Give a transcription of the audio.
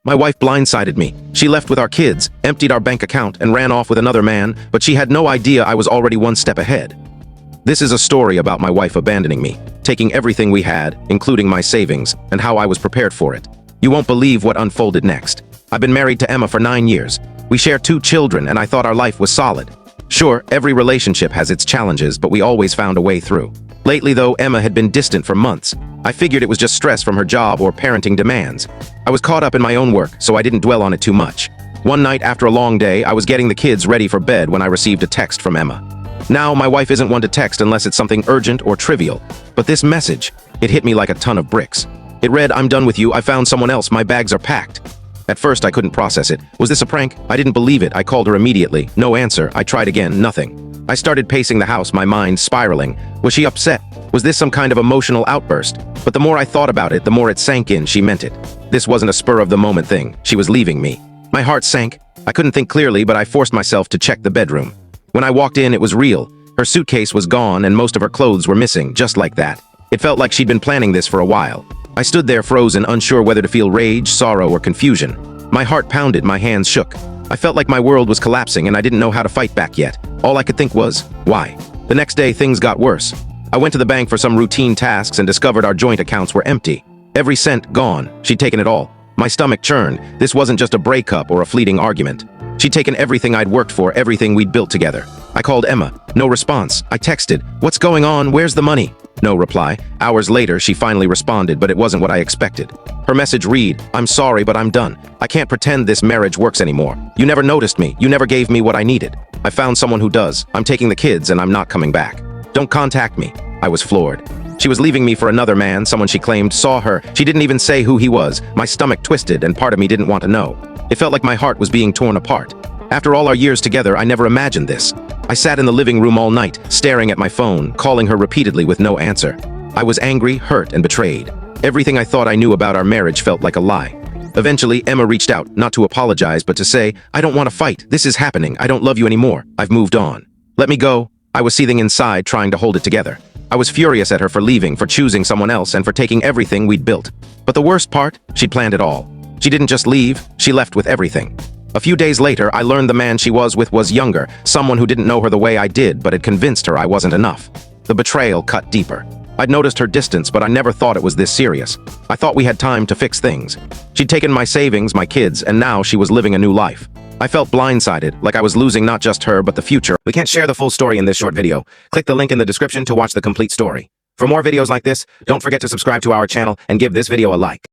My wife blindsided me. She left with our kids, emptied our bank account, and ran off with another man, but she had no idea I was already one step ahead. This is a story about my wife abandoning me, taking everything we had, including my savings, and how I was prepared for it. You won't believe what unfolded next. I've been married to Emma for 9 years. We share 2 children, and I thought our life was solid. Sure, every relationship has its challenges, but we always found a way through. Lately, though, Emma had been distant for months. I figured it was just stress from her job or parenting demands. I was caught up in my own work, so I didn't dwell on it too much. One night, after a long day, I was getting the kids ready for bed when I received a text from Emma. Now, my wife isn't one to text unless it's something urgent or trivial. But this message, it hit me like a ton of bricks. It read, "I'm done with you, I found someone else, my bags are packed." At first, I couldn't process it. Was this a prank? I didn't believe it. I called her immediately. No answer. I tried again. Nothing. I started pacing the house, my mind spiraling. Was she upset? Was this some kind of emotional outburst? But the more I thought about it, the more it sank in she meant it. This wasn't a spur-of-the-moment thing. She was leaving me. My heart sank. I couldn't think clearly, but I forced myself to check the bedroom. When I walked in, it was real. Her suitcase was gone, and most of her clothes were missing, just like that. It felt like she'd been planning this for a while. I stood there frozen, unsure whether to feel rage, sorrow, or confusion. My heart pounded, my hands shook. I felt like my world was collapsing and I didn't know how to fight back yet. All I could think was, why? The next day, things got worse. I went to the bank for some routine tasks and discovered our joint accounts were empty. Every cent gone. She'd taken it all. My stomach churned. This wasn't just a breakup or a fleeting argument. She'd taken everything I'd worked for, everything we'd built together. I called Emma. No response. I texted, "What's going on? Where's the money?" No reply. Hours later, she finally responded, but it wasn't what I expected. Her message read, "I'm sorry, but I'm done. I can't pretend this marriage works anymore. You never noticed me. You never gave me what I needed. I found someone who does. I'm taking the kids and I'm not coming back. Don't contact me." I was floored. She was leaving me for another man, someone she claimed saw her. She didn't even say who he was. My stomach twisted and part of me didn't want to know. It felt like my heart was being torn apart. After all our years together, I never imagined this. I sat in the living room all night, staring at my phone, calling her repeatedly with no answer. I was angry, hurt, and betrayed. Everything I thought I knew about our marriage felt like a lie. Eventually, Emma reached out, not to apologize, but to say, "I don't want to fight. This is happening. I don't love you anymore. I've moved on. Let me go." I was seething inside, trying to hold it together. I was furious at her for leaving, for choosing someone else, and for taking everything we'd built. But the worst part? She'd planned it all. She didn't just leave, she left with everything. A few days later, I learned the man she was with was younger, someone who didn't know her the way I did, but had convinced her I wasn't enough. The betrayal cut deeper. I'd noticed her distance, but I never thought it was this serious. I thought we had time to fix things. She'd taken my savings, my kids, and now she was living a new life. I felt blindsided, like I was losing not just her, but the future. We can't share the full story in this short video. Click the link in the description to watch the complete story. For more videos like this, don't forget to subscribe to our channel and give this video a like.